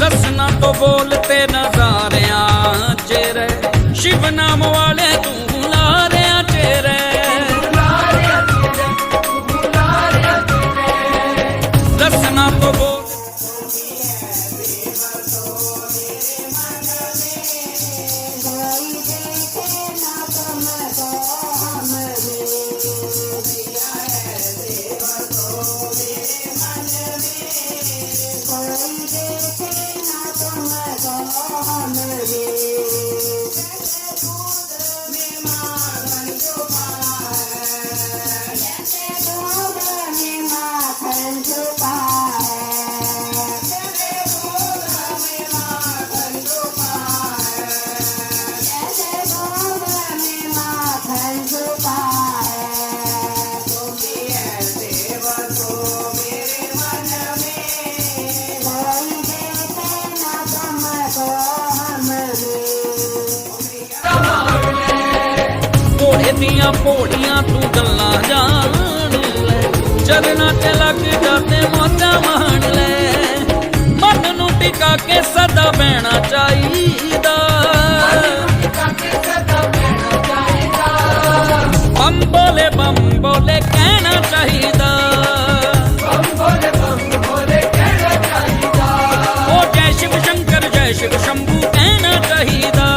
रसना तो बोलते नजारियां चेहरे, शिव नाम वाले तू लारियां चेहरे। रसना तो बोल दियां पौड़ियां तू गल्ला जान ले, चरना ते लग जाते मौजा मान ले। मन नू टिका के सदा बहना चाहिदा, बम बोले कहना चाहिदा। ओ जय शिव शंकर जय शिव शंभू कहना चाहिदा।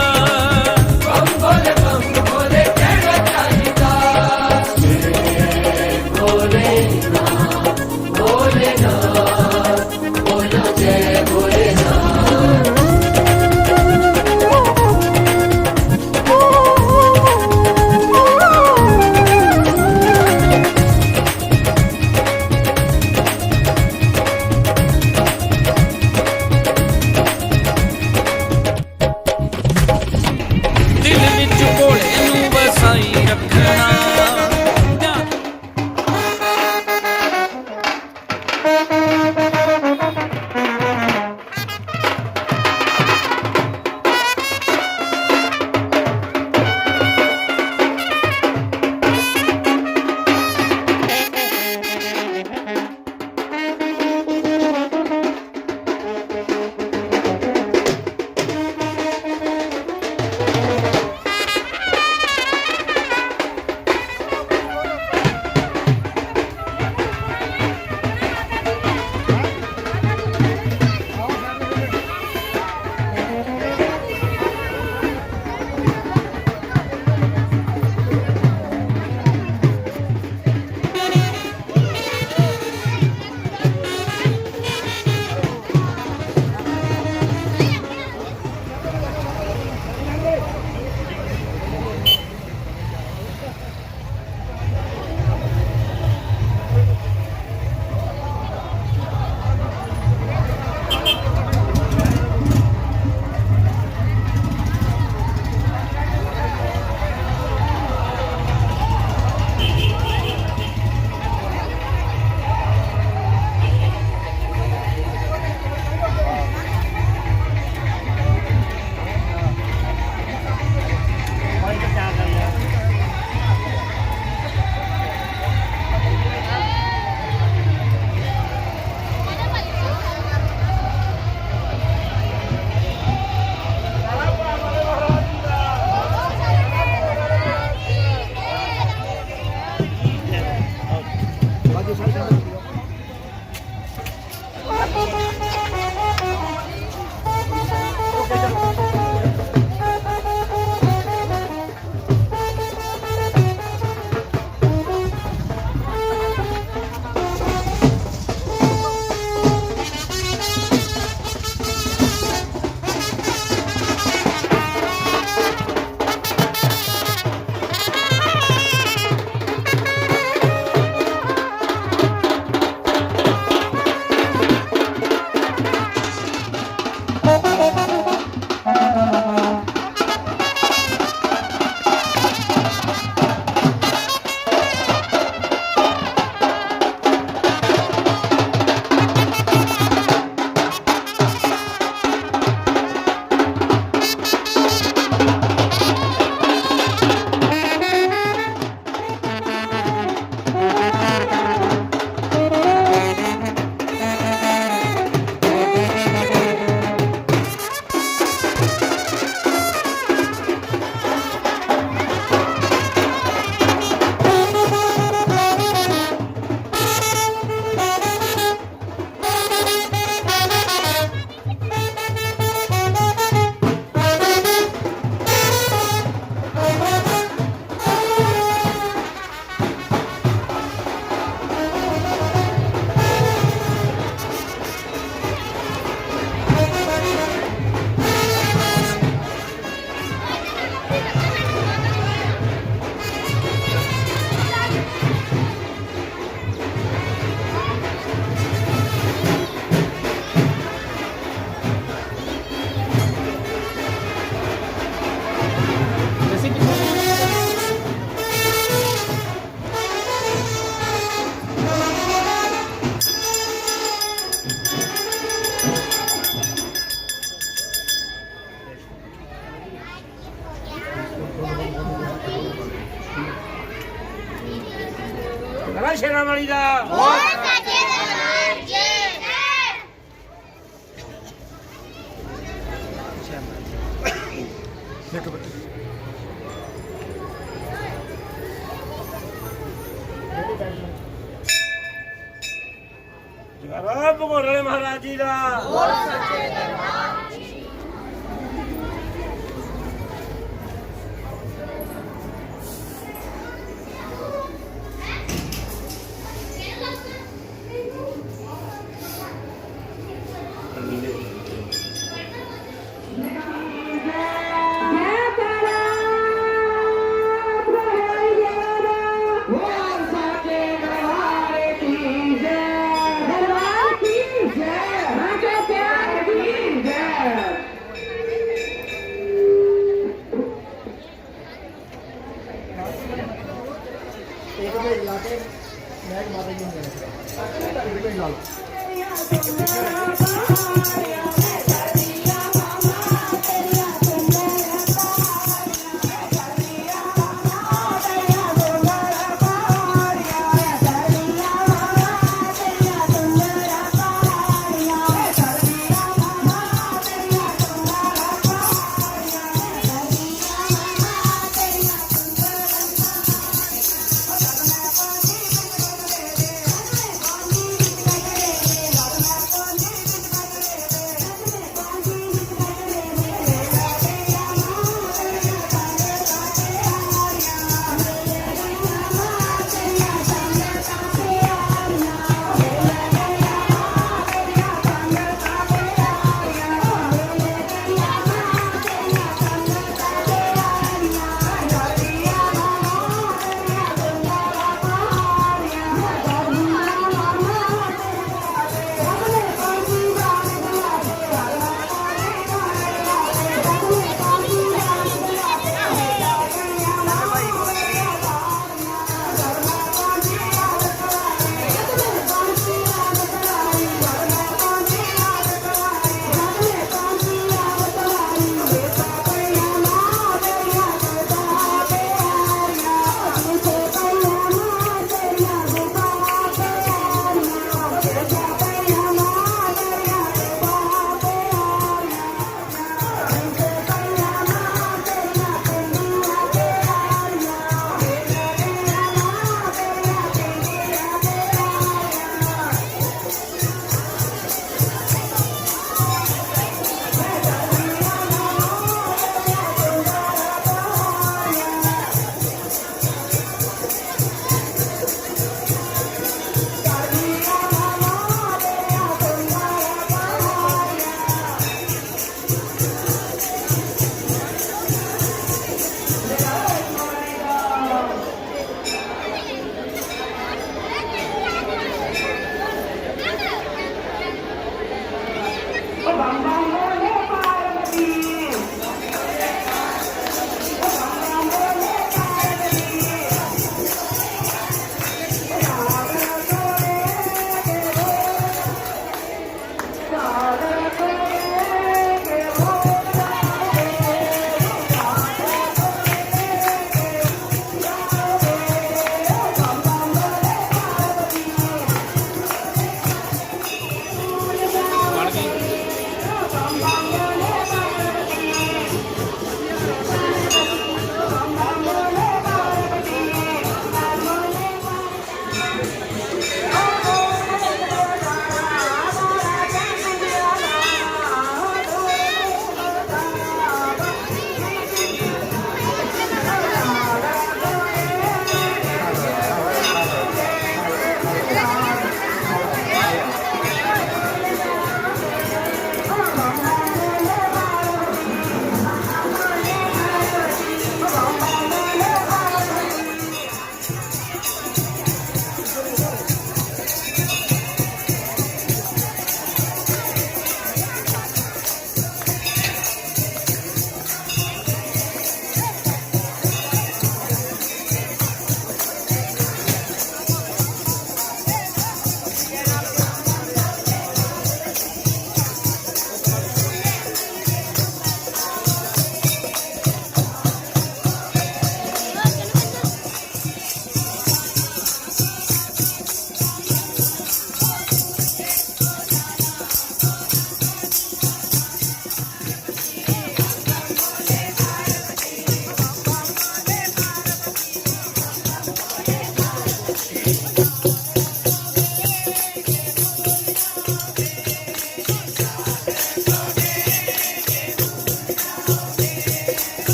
ਜਗਰਾ ਸ਼ੇਰਾਂ ਵਾਲੀ ਦਾ ਇੱਕ ਬੱਟੀ ਜਗਰਾ ਭਗੋੜੇ ਮਹਾਰਾਜ ਜੀ ਦਾ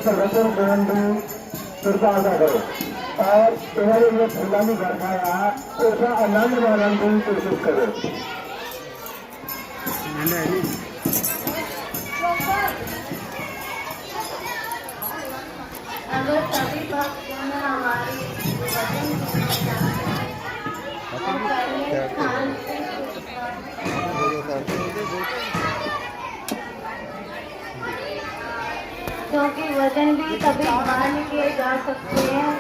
प्रदर्शन करने सरकार का करो और तुम्हारे लिए ठंडा नहीं घर खाया उसका आनंद मानने की कोशिश करो। अगर सभी भक्तों ने हमारी वचन सुनना चाहते हैं तो पहले स्थान से क्योंकि वचन भी तभी मान किए जा सकते हैं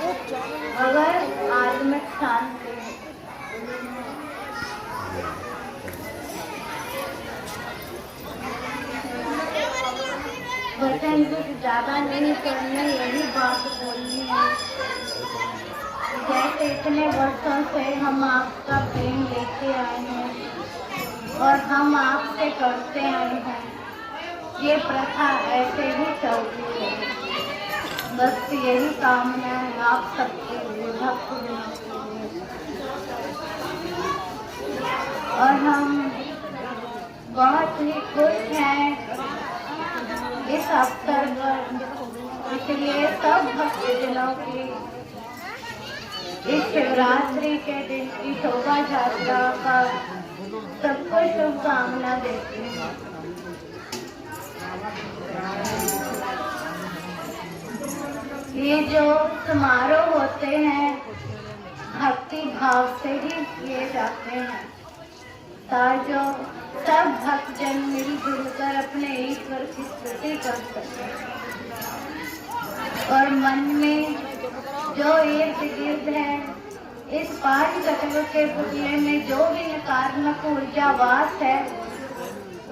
अगर आत्मिक शांति है। वचन कुछ ज्यादा नहीं करने यही बात बोलनी है। जैसे इतने वर्षों से हम आपका प्रेम लेते आए हैं और हम आपसे करते आए हैं, ये प्रथा ऐसे ही चलती है। बस यही कामना है आप सबके लिए भक्त होने के लिए। और हम बहुत ही खुश हैं इस अवसर पर, इसलिए सब भक्तजनों की इस शिवरात्रि के दिन की शोभा यात्रा का सबको शुभकामना देते हैं। ये जो समारोह होते हैं भक्ति भाव से ही किए जाते हैं ताकि सब भक्तजन मिलजुल कर अपने ईश्वर की स्तुति कर सके और मन में जो इर्द गिर्द है इस पांच तत्व के पुतले में जो भी नकारात्मक ऊर्जा वास है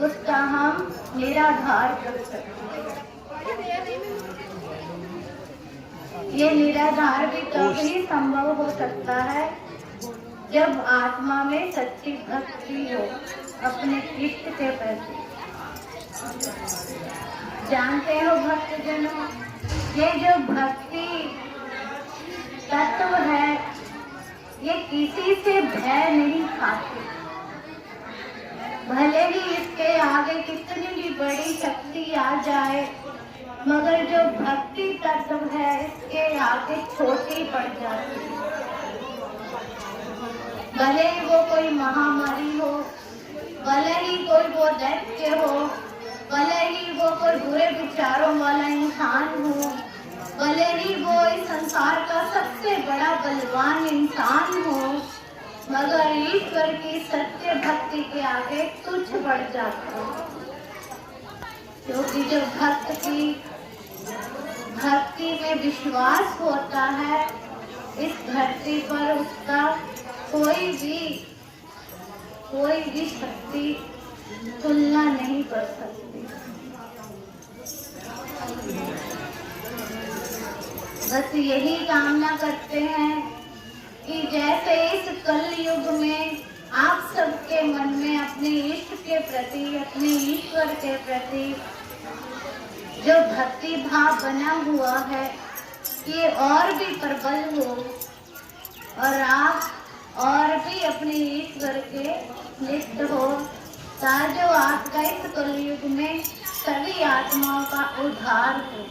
उसका हम निराधार कर सकते हैं। ये निराधार भी तभी संभव हो सकता है जब आत्मा में सच्ची भक्ति हो अपने इष्ट के प्रति। जानते हो भक्तजनों, ये जो भक्ति तत्व है ये किसी से भय नहीं खाती, भले ही इसके आगे कितनी भी बड़ी शक्ति आ जाए मगर जो भक्ति तत्व है इसके आगे छोटी पड़ जाती है। भले ही वो कोई महामारी हो, भले ही कोई वो दैत्य हो, भले ही वो कोई बुरे विचारों वाला इंसान हो, भले ही वो इस संसार का सबसे बड़ा बलवान इंसान हो, मगर ईश्वर की सत्य भक्ति के आगे तुच्छ बढ़ जाता है। क्योंकि जो भक्त की भक्ति में विश्वास होता है इस धरती पर उसका कोई भी शक्ति तुलना नहीं कर सकती। बस यही कामना करते हैं कि जैसे इस कल युग में आप सबके मन में अपने इष्ट के प्रति, अपने ईश्वर के प्रति जो भक्ति भाव बना हुआ है ये और भी प्रबल हो और आप और भी अपने ईश्वर के निष्ठ हो ताकि आपका इस कलयुग में सभी आत्माओं का उद्धार हो।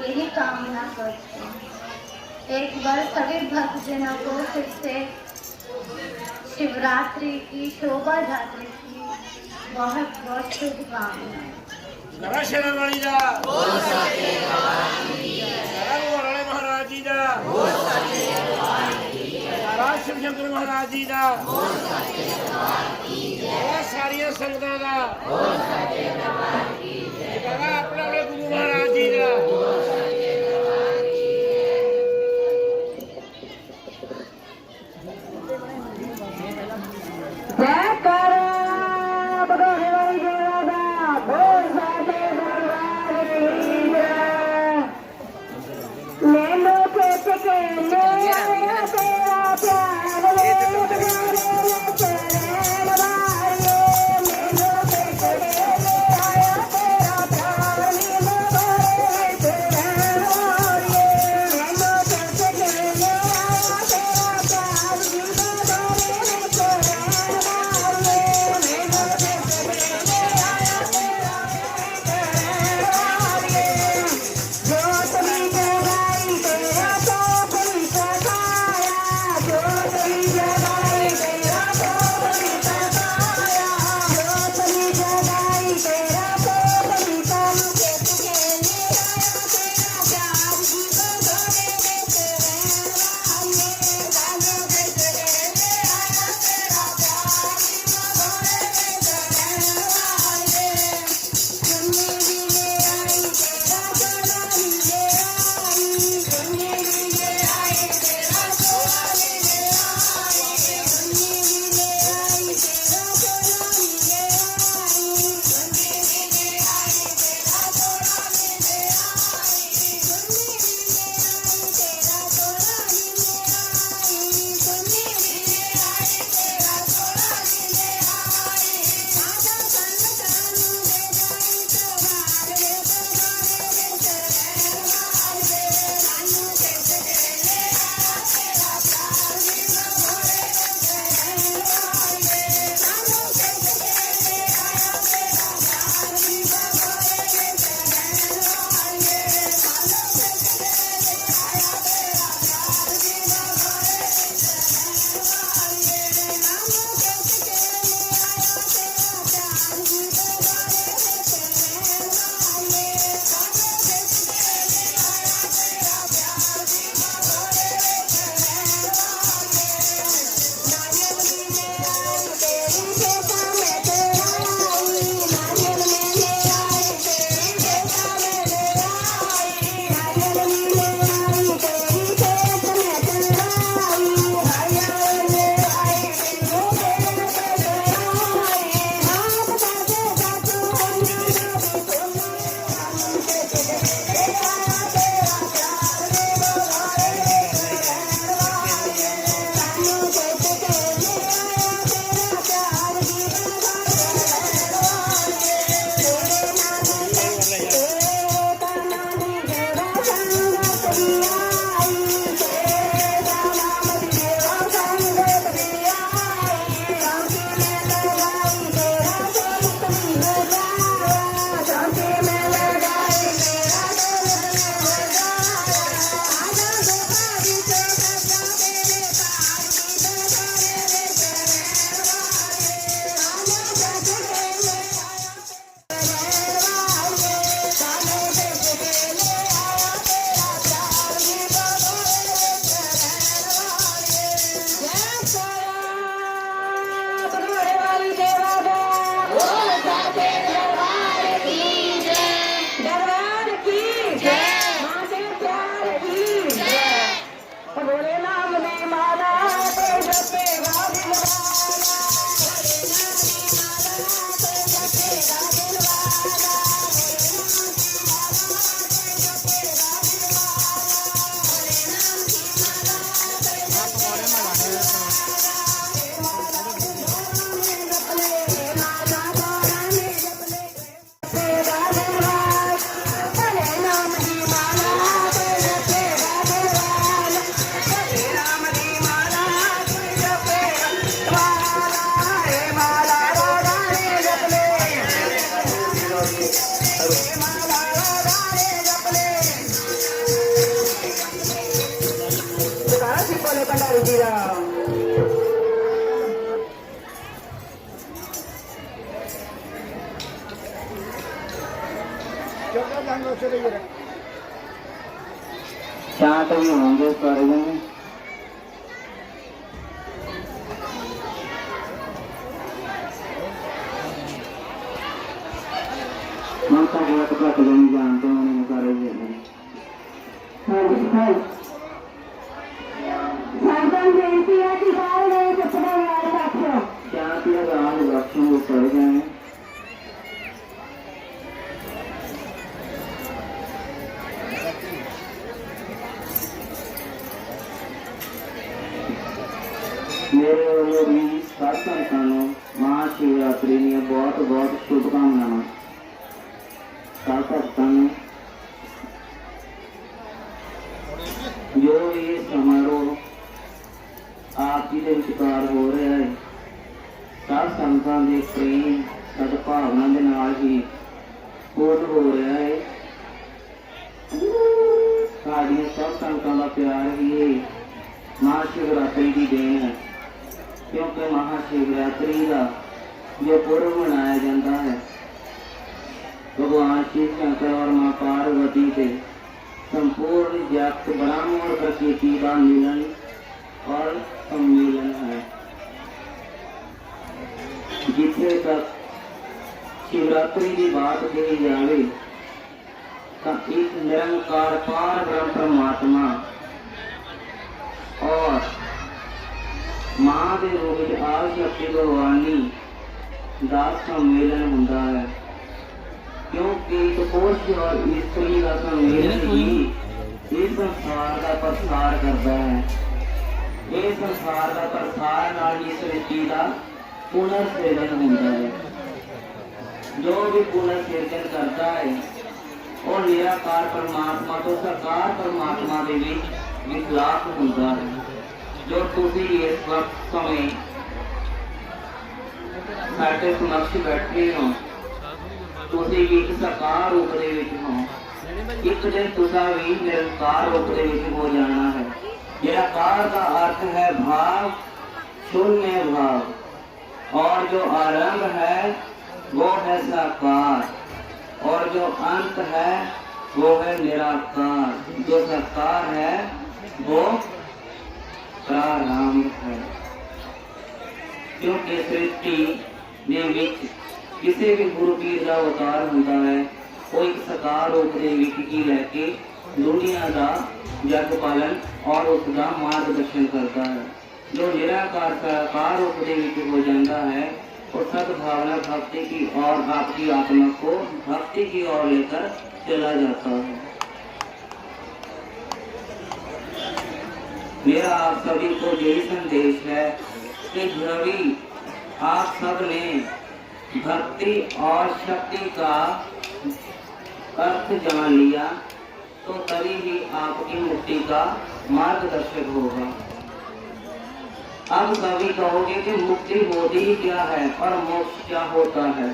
यही कामना करते हैं। एक बार सभी भक्तजनों को फिर से शिवरात्रि की शोभा यात्रा की बहुत बहुत शुभकामनाएं। शरणवाली दा घोराले महाराज जी दा, महाराज शिव शंकर महाराज जी दा, बहुत सारिया संगतां दा, अपने अपने गुरु महाराज जी दा। प्यार शांत भी होंगे सारे जने। मैं तो बहुत घट जने जानते हैं सारे जने। बेनती है कि सारे कपड़े याद रखो। क्या किया गाँव बच्चों को पड़ गए। मेरे वालों भी सब संतां नूं महाशिवरात्रि दी बहुत बहुत शुभकामनावां। सब भक्तां नूं जो ये समारोह आप जी के विचकार हो रहा है, सब संतां दे प्रेम सद्भावना दे नाल ही पूर्ण हो रहा है। साडियां सब संतां दा प्यार ही महाशिवरात्रि की देन है, क्योंकि महाशिवरात्रि का जो पर्व मनाया जाता है भगवान शिव शंकर और माँ पार्वती के संपूर्ण जगत ब्रह्म और प्रकृति का मिलन और सम्मिलन है। जिथे तक शिवरात्रि की बात कही जाए तो एक निरंकार पार ब्रह्म परमात्मा और मां के रूप में आदि शक्ति भगवानी का सम्मेलन होता है, क्योंकि पुरुष और स्त्री का सम्मेलन ही इस संसार का प्रसार करता है। इस संसार का प्रसार नाल ही सृष्टि का पुनर्सृजन होता है। जो भी पुनर्सृजन करता है और निराकार परमात्मा तो साकार परमात्मा के विलाप होता है। जो तुसी इस वक्त समय साडे समक्ष बैठे हो, तुसी भी एक साकार रूप दे विच हो। एक दिन तुसा भी निरंकार रूप दे विच हो जाना है। निराकार का अर्थ है भाव, शून्य भाव, और जो आरंभ है वो है साकार, और जो अंत है वो है निराकार। जो साकार है वो प्रारंभ है। क्योंकि सृष्टि ਦੇ ਵਿੱਚ ਕਿਸੇ ਵੀ ਗੁਰੂ ਪੀਰ ਦਾ ਅਵਤਾਰ ਹੁੰਦਾ ਹੈ, ਉਹ ਇੱਕ ਸਾਕਾਰ ਰੂਪ ਦੇ ਵਿੱਚ ਕੀ ਲੈ ਕੇ ਦੁਨੀਆ ਦਾ ਜਗ ਪਾਲਣ ਔਰ ਉਸ ਦਾ ਮਾਰਗਦਰਸ਼ਨ ਕਰਦਾ ਹੈ। जो निराकार साकार रूप ਦੇ ਵਿੱਚ हो जाता है और सद्भावना भक्ति की और आपकी आत्मा को भक्ति की ओर लेकर चला जाता है। मेरा आप सभी को यही संदेश है कि जब भी आप सब ने भक्ति और शक्ति का अर्थ जान लिया तो तभी ही आपकी मुक्ति का मार्गदर्शक होगा। अब कभी कहोगे कि मुक्ति होती ही क्या है और मोक्ष क्या होता है।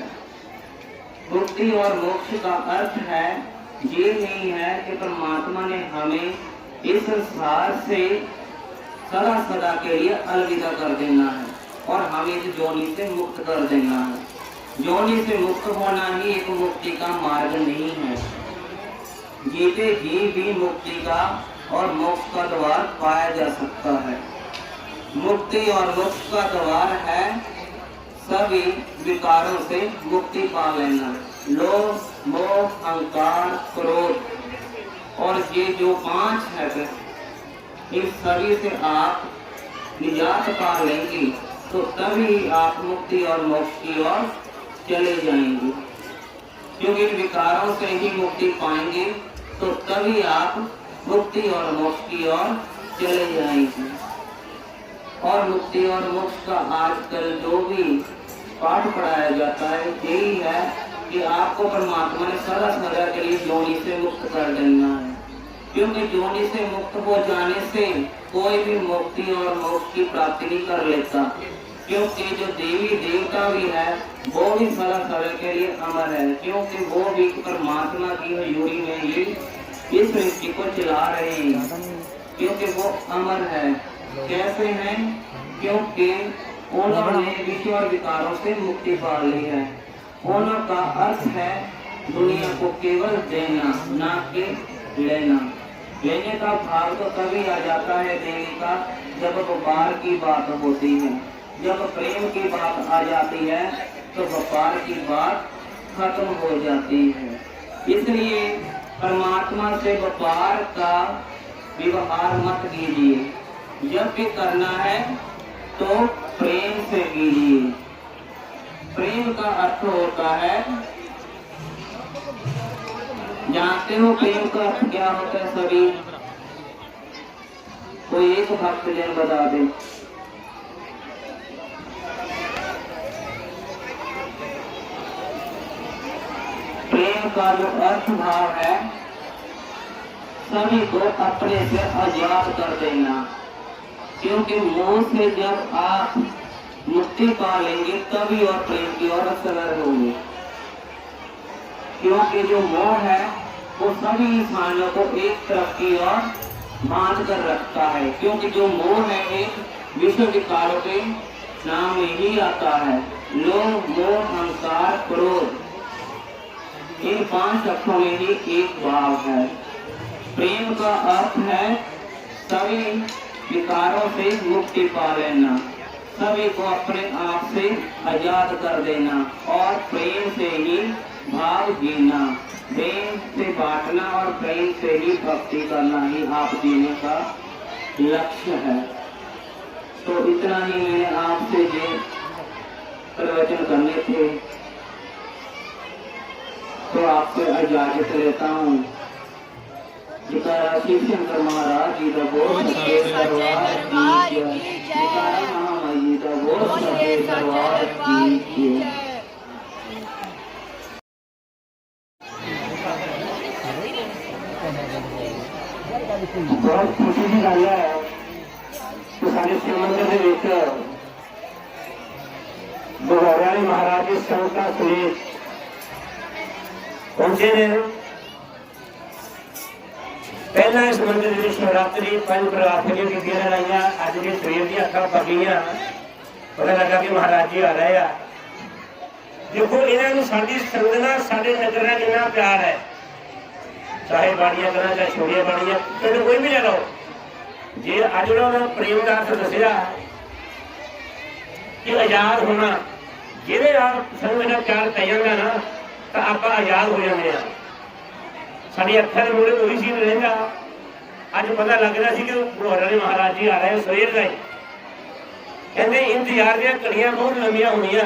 मुक्ति और मोक्ष का अर्थ है ये नहीं है कि परमात्मा ने हमें इस संसार से सदा सदा के लिए अलविदा कर देना है और हमें इस जोनी से मुक्त कर देना है। जोनी से मुक्त होना ही एक मुक्ति का मार्ग नहीं है। जीते जी भी मुक्ति का और मोक्ष का द्वार पाया जा सकता है। मुक्ति और मोक्ष का द्वार है सभी विकारों से मुक्ति पा लेना। लोभ, मोह, अहंकार, क्रोध और ये जो 5 है, इन सभी से आप निजात पा लेंगे तो तभी आप मुक्ति और मोक्ष की ओर चले जाएंगे। क्योंकि इन विकारों से ही मुक्ति पाएंगे तो तभी आप मुक्ति और मोक्ष की ओर चले जाएंगे। और मुक्ति और मोक्ष का आजकल जो भी पाठ पढ़ाया जाता है यही है कि आपको परमात्मा ने सदा सदा के लिए जोनी से मुक्त कर देना है। क्योंकि जोनी से मुक्त हो जाने से कोई भी मुक्ति और मोक्ष की प्राप्ति नहीं कर लेता। क्योंकि जो देवी देवता भी है वो भी सदा सदा के लिए अमर है, क्योंकि वो भी परमात्मा की हजूरी में ही इस सृष्टि को चला रहे हैं। क्योंकि वो अमर है। कैसे हैं? क्योंकि उन्होंने विश्व और विकारों से मुक्ति पा ली है। उनका अर्थ है दुनिया को केवल देना, ना कि लेना। लेने का भाव तो तभी आ जाता है देने का जब व्यापार की बात होती है। जब प्रेम की बात आ जाती है तो व्यापार की बात खत्म हो जाती है। इसलिए परमात्मा से व्यापार का व्यवहार मत कीजिए। जब भी करना है तो प्रेम से कीजिए। प्रेम का अर्थ होता है, जानते हो प्रेम का अर्थ क्या होता है सभी? कोई एक भक्त जन बता दे। प्रेम का जो अर्थ भाव है सभी को अपने से आजाद कर देना। क्योंकि मोह से जब आप मुक्ति पा लेंगे तभी और प्रेम की ओर अग्रसर होंगे। क्योंकि जो मोह है वो सभी इंसानों को एक तरफ की ओर बांध कर रखता है। क्योंकि जो मोह है एक विश्व विकारों के नाम में ही आता है। लोभ, मोह, अहंकार, क्रोध, इन 5 अर्थों में ही एक भाव है। प्रेम का अर्थ है सभी विकारों से मुक्ति पा लेना, सभी को अपने आप से आजाद कर देना और प्रेम से ही भाव जीना। प्रेम से बांटना और प्रेम से ही भक्ति करना ही आप जीने का लक्ष्य है। तो इतना ही मैंने आपसे ये प्रवचन करने थे, तो आपसे इजाजत लेता हूँ। जयकारा शिव शंकर महाराज जी का बोल सच्चे दरबार की जय। जयकारा महामाई जी का बोल सच्चे दरबार की जय। बहुत खुशी की गल है कि सारे सिमंदर के विच बघौरा महाराज की संगत समेत पहुंचे ने। पहला इस मंदिर में शिवरात्रि 5 प्रार्थना की लड़ाइया अज के सवेर दी अखा पगियां पता लगा कि महाराज जी आ रहे हैं। देखो इन्होंने साडी संगत साडे नगर का कितना प्यार है। चाहे बाड़ियां करा चाहे छोड़िया बाड़ियां तो कोई भी ले लो। जे अज उन्होंने प्रेम का अर्थ दसिया कि आजाद होना ਜਿਹਦੇ ਨਾਲ ਸਾਨੂੰ ਇਹਨਾਂ ਪਿਆਰ ਪੈ ਜਾਂਦਾ ਨਾ ਤਾਂ ਆਪਾਂ ਆਜ਼ਾਦ ਹੋ ਜਾਂਦੇ ਆ। ਸਾਡੀ ਅੱਖਾਂ ਦੇ ਮੂਹਰੇ ਉਹੀ ਸੀਨ ਰਹਿੰਦਾ। ਅੱਜ ਪਤਾ ਲੱਗ ਰਿਹਾ ਸੀ ਕਿ ਗੁਰੂ ਮਹਾਰਾਜ ਜੀ ਆ ਰਹੇ ਸਵੇਰ ਦਾ ਹੀ। ਕਹਿੰਦੇ ਇੰਤਜ਼ਾਰ ਦੀਆਂ ਘੜੀਆਂ ਬਹੁਤ ਲੰਮੀਆਂ ਹੋਣੀਆਂ,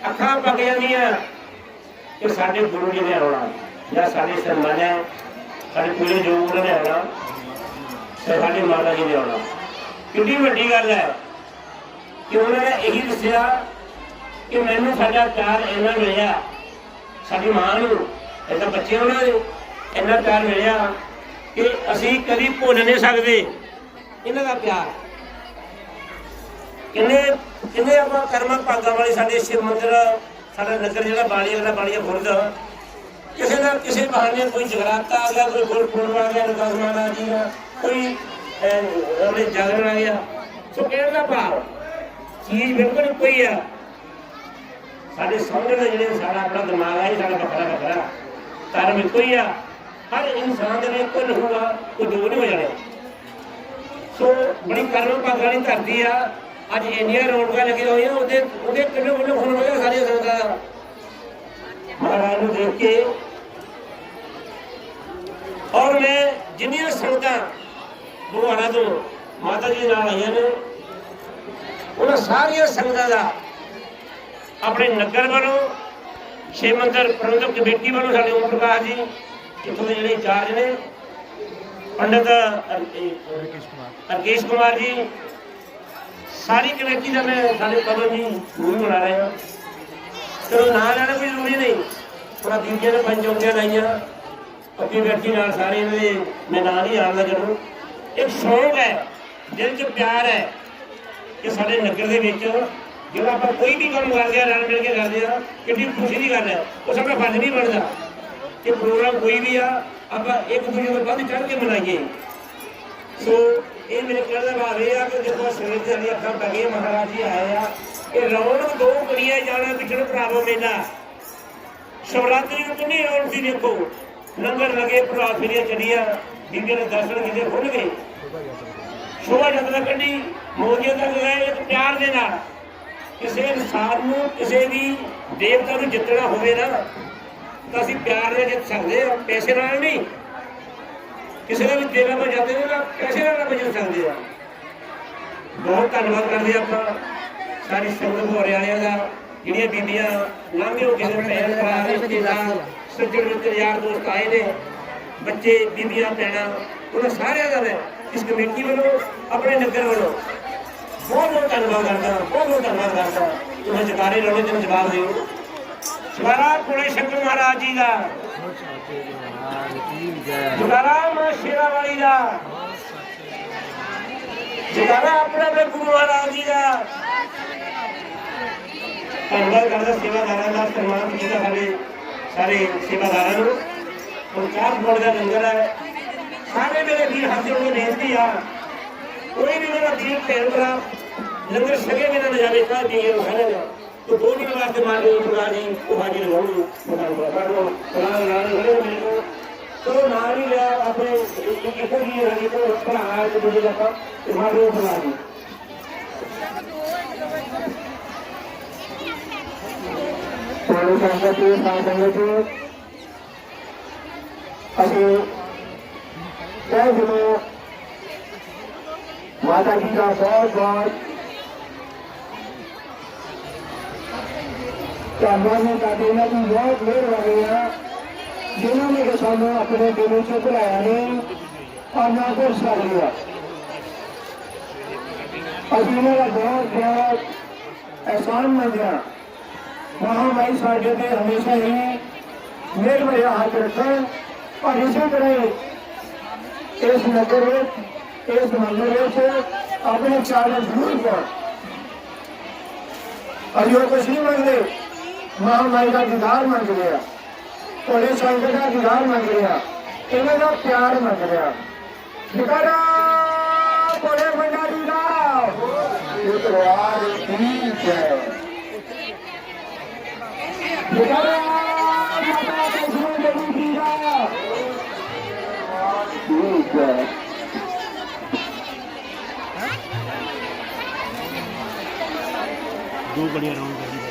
ਅੱਖਾਂ ਪੱਕ ਜਾਂਦੀਆਂ ਕਿ ਸਾਡੇ ਗੁਰੂ ਜੀ ਨੇ ਆਉਣਾ ਜਾਂ ਸਾਡੇ ਸਰਮਾਨੇ ਸਾਡੇ ਪੂਰੇ ਜੋ ਉਹਨਾਂ ਨੇ ਆਉਣਾ, ਸਾਡੇ ਮਾਤਾ ਜੀ ਨੇ ਆਉਣਾ। ਕਿੰਨੀ ਵੱਡੀ ਗੱਲ ਹੈ ਕਿ ਉਹਨਾਂ ਨੇ ਇਹੀ ਦੱਸਿਆ ਕਿ ਮੈਨੂੰ ਸਾਡਾ ਪਿਆਰ ਇੰਨਾ ਮਿਲਿਆ, ਸਾਡੀ ਮਾਂ ਨੂੰ ਇਹਦਾ ਬੱਚੇ ਉਹਨਾਂ ਦੇ ਇੰਨਾ ਪਿਆਰ ਮਿਲਿਆ ਕਿ ਅਸੀਂ ਕਦੀ ਭੁੱਲ ਨਹੀਂ ਸਕਦੇ ਇਹਨਾਂ ਦਾ ਪਿਆਰ। ਕਿੰਨੇ ਆਪਾਂ ਕਰਮਾਂ ਭਾਗਾਂ ਵਾਲੇ ਸਾਡੇ ਸ਼ਿਵ ਮੰਦਿਰ, ਸਾਡਾ ਨਗਰ ਜਿਹੜਾ ਬਾਣੀਆ ਖੁਰਦ, ਕਿਸੇ ਨਾ ਕਿਸੇ ਬਹਾਨੇ ਕੋਈ ਜਗਰਾਤਾ ਆ ਗਿਆ, ਕੋਈ ਗੁਰਪੁਰਬ ਆ ਗਿਆ ਰਵਿਦਾਸ ਮਹਾਰਾਜ ਜੀ ਦਾ, ਕੋਈ ਆਪਣੇ ਜਾਗਰਣ ਆ ਗਿਆ। ਸੋ ਕਹਿਣ ਦਾ ਭਾਵ ਚੀਜ਼ ਬਿਲਕੁਲ ਕੋਈ ਆ। ਸਾਡੇ ਸਮਝਣ ਦੇ ਜਿਹੜੇ ਸਾਡਾ ਆਪਣਾ ਦਿਮਾਗ ਹੈ ਸਾਡਾ ਵੱਖਰਾ ਧਰਮ ਇੱਕੋ ਹੀ ਆ। ਹਰ ਇਨਸਾਨ ਦੇ ਲਈ ਕੋਈ ਹੋਊਗਾ, ਕੋਈ ਦੋ ਨਹੀਂ ਹੋ ਜਾਣੇ। ਸੋ ਬੜੀ ਕਰਮ ਭਾਗਾਂ ਵਾਲੀ ਧਰਤੀ ਆ। ਅੱਜ ਇੰਨੀਆਂ ਰੌਣਕਾਂ ਲੱਗੀਆਂ ਹੋਈਆਂ, ਉਹਦੇ ਕਿੰਨੇ ਹੁਣ ਹੋ ਗਿਆ ਸਾਰੀਆਂ ਸੰਗਤਾਂ ਮਹਾਰਾਜ ਨੂੰ ਦੇਖ ਕੇ। ਔਰ ਮੈਂ ਜਿੰਨੀਆਂ ਸੰਗਤਾਂ ਗੁਰੂਆਣਾ ਤੋਂ ਮਾਤਾ ਜੀ ਨਾਲ ਆਈਆਂ ਨੇ, ਉਹਨਾਂ ਸਾਰੀਆਂ ਸੰਗਤਾਂ ਦਾ ਆਪਣੇ ਨਗਰ ਵੱਲੋਂ, ਸ਼ਿਵ ਮੰਦਿਰ ਪ੍ਰਬੰਧਕ ਕਮੇਟੀ ਵੱਲੋਂ, ਸਾਡੇ ਓਮ ਪ੍ਰਕਾਸ਼ ਜੀ ਇੱਥੋਂ ਦੇ ਜਿਹੜੇ ਇੰਚਾਰਜ ਨੇ, ਪੰਡਿਤ ਰਕੇਸ਼ ਕੁਮਾਰ ਜੀ, ਸਾਰੀ ਕਮੇਟੀ ਦਾ ਮੈਂ ਸਾਡੇ ਪਵਨ ਜੀ ਨੂੰ ਬਣਾ ਰਹੇ ਹਾਂ। ਚਲੋ ਨਾਂ ਲੈਣਾ ਕੋਈ ਜ਼ਰੂਰੀ ਨਹੀਂ, ਥੋੜਾ ਬੀਬੀਆਂ ਨੇ ਪੰਜ ਚੌਂਕੀਆਂ ਲਾਈਆਂ, ਪੱਕੀ ਬੈਠੀ ਨਾਲ ਸਾਰੇ ਇਹਨਾਂ ਦੇ ਮੈਂ ਨਾਂ ਨਹੀਂ ਆਉਣ ਲੱਗਾ। ਜਦੋਂ ਇੱਕ ਸ਼ੌਕ ਹੈ, ਦਿਲ 'ਚ ਪਿਆਰ ਹੈ ਕਿ ਸਾਡੇ ਨਗਰ ਦੇ ਵਿੱਚ ਜਿਹੜਾ ਆਪਾਂ ਕੋਈ ਵੀ ਕੰਮ ਕਰਦੇ ਹਾਂ ਰਲ ਮਿਲ ਕੇ ਕਰਦੇ ਹਾਂ, ਕਿੰਨੀ ਖੁਸ਼ੀ ਦੀ ਗੱਲ ਹੈ। ਉਹ ਸਾਡਾ ਫਰਜ਼ ਨਹੀਂ ਬਣਦਾ ਕਿ ਪ੍ਰੋਗਰਾਮ ਕੋਈ ਵੀ ਆ ਆਪਾਂ ਇੱਕ ਦੂਜੇ ਤੋਂ ਵੱਧ ਚੜ੍ਹ ਕੇ ਮਨਾਈਏ। ਸੋ ਇਹ ਮੇਰੇ ਕਹਿਣ ਦਾ ਭਾਵ ਇਹ ਆ ਕਿ ਜਦੋਂ ਸਵੇਰ ਦੇ ਸਾਡੀ ਅੱਖਾਂ ਪੈ ਗਈਆਂ, ਮਹਾਰਾਜ ਜੀ ਆਏ ਆ, ਇਹ ਰੌਣਕ ਦੋ ਕੁੜੀਆਂ ਜਾਣਾ ਪਿਛੜ ਭਰਾਵੋ ਮੇਲਾ। ਸ਼ਿਵਰਾਤਰੀ ਨੂੰ ਕਿੰਨੀ ਰੌਣਕ ਸੀ ਦੇਖੋ, ਲੰਗਰ ਲਗੇ, ਭਰਾ ਫਿਰੀਆਂ ਚੱਲੀਆਂ, ਬੀਬੀਆਂ ਦੇ ਦਰਸ਼ਨ ਕੀਤੇ, ਖੁੱਲ੍ਹ ਗਏ, ਸ਼ੋਭਾ ਯਾਤਰਾ ਕੱਢੀ, ਮੋਦੀਆਂ ਤੱਕ ਗਏ ਇੱਕ ਪਿਆਰ ਦੇ ਨਾਲ। ਕਿਸੇ ਇਨਸਾਨ ਨੂੰ, ਕਿਸੇ ਵੀ ਦੇਵਤਾ ਨੂੰ ਜਿੱਤਣਾ ਹੋਵੇ ਨਾ ਤਾਂ ਅਸੀਂ ਪਿਆਰ ਨਾਲ ਜਿੱਤ ਸਕਦੇ ਹਾਂ, ਪੈਸੇ ਨਾਲ ਨਹੀਂ। ਕਿਸੇ ਦਾ ਵੀ ਦਿਲ ਆਪਾਂ ਜਾਂਦੇ ਨੇ ਨਾ, ਪੈਸੇ ਨਾਲ ਆਪਾਂ ਜਿੱਤ ਸਕਦੇ ਹਾਂ। ਬਹੁਤ ਧੰਨਵਾਦ ਕਰਦੇ ਆਪਾਂ ਸਾਰੀ ਸੰਗਤ ਹੋ ਵਾਲਿਆਂ ਦਾ, ਜਿਹੜੀਆਂ ਬੀਬੀਆਂ ਲੰਘੇ ਹੋ ਕਿਸੇ ਭੈਣ ਭਰਾ ਰਿਸ਼ਤੇਦਾਰ ਸੱਜਣ ਮਿੱਤਰ ਯਾਰ ਦੋਸਤ ਆਏ ਨੇ, ਬੱਚੇ ਬੀਬੀਆਂ ਭੈਣਾਂ, ਉਹਨਾਂ ਸਾਰਿਆਂ ਦਾ ਮੈਂ ਇਸ ਕਮੇਟੀ ਵੱਲੋਂ, ਆਪਣੇ ਨਗਰ ਵੱਲੋਂ ਬਹੁਤ ਧੰਨਵਾਦ ਕਰਦਾ, ਬਹੁਤ ਧੰਨਵਾਦ ਕਰਦਾ। ਤੁਸੀਂ ਜਕਾਰੇ ਲਾਉਣੇ ਤੈਨੂੰ ਜਵਾਬ ਦਿਓ। ਜਕਾਰਾ ਭੋਲੇ ਸ਼ੰਕਰ ਮਹਾਰਾਜ ਜੀ ਦਾ, ਜਕਾਰਾ ਮਾਂ ਸ਼ੇਰਾਂ ਵਾਲੀ ਦਾ, ਜਕਾਰਾ ਆਪਣੇ ਗੁਰੂ ਮਹਾਰਾਜ ਜੀ ਦਾ। ਧੰਨਵਾਦ ਕਰਦਾ ਸੇਵਾਦਾਰਾਂ ਦਾ, ਸਨਮਾਨ ਕੀਤਾ ਸਾਰੇ ਸੇਵਾਦਾਰਾਂ ਨੂੰ। ਹੁਣ 4 ਫੁੱਟ ਦਾ ਲੰਗਰ ਹੈ। ਸਾਰੇ ਮੇਰੇ ਵੀਰ ਹੱਥ ਜੋੜ ਕੇ ਬੇਨਤੀ ਆ, ਕੋਈ ਵੀ ਮੇਰਾ ਵੀਰ ਭੈਣ ਭਰਾ ਲੰਗਰ ਛਕੇ ਬਿਨਾਂ ਨਾ ਜਾਵੇ। ਤਾਂ ਜੀ ਇਹ ਖਾਣੇ ਦਾ तो 2 दिन वास्ते मान लो सरकार जी को हाजिर हो तो नाल ही लिया अपने इको जी रही तो पढ़ाना है तो दूसरे का मान लो सरकार जी सारे संगत असं तय दिनों माता जी का बहुत बहुत ਧੰਨਵਾਦ ਕਰਦੇ ਇਹਨਾਂ ਦੀ ਬਹੁਤ ਮਿਹਰਬਾਨੀ ਆ, ਜਿਨ੍ਹਾਂ ਨੇ ਕਿ ਸਾਨੂੰ ਆਪਣੇ ਦਿਲੋਂ ਚ ਭੁਲਾਇਆ ਨਹੀਂ ਔਰ ਨਾ ਕਰ ਸਕਦੇ ਆ। ਅਸੀਂ ਇਹਨਾਂ ਦਾ ਬਹੁਤ ਬਹੁਤ ਅਹਿਸਾਨ ਮੰਨਦੇ ਹਾਂ। ਮਹਾਮਾਈ ਸਾਡੇ ਤੇ ਹਮੇਸ਼ਾ ਹੀ ਮਿਹਰ ਭਰਿਆ ਹੱਥ ਰੱਖਣ ਔਰ ਇਸੇ ਤਰ੍ਹਾਂ ਹੀ ਇਸ ਨਗਰ ਵਿੱਚ, ਇਸ ਮੰਦਰ ਵਿੱਚ ਆਪਣੇ ਚਾਲ ਜ਼ਰੂਰ ਪਾਉਣ। ਅਸੀਂ ਉਹ ਕੁਛ ਨਹੀਂ ਮੰਗਦੇ, महामाई का दीदार मंग रहा, भोले शंकर का दीदार मंग रहा, इन्हों का प्यार मंग रहा। जयकारा भोले भंडारी का दरबार ठीक है। जयकारा माता वैष्णो देवी जी का ठीक है। दो गलियां राउंड कर दी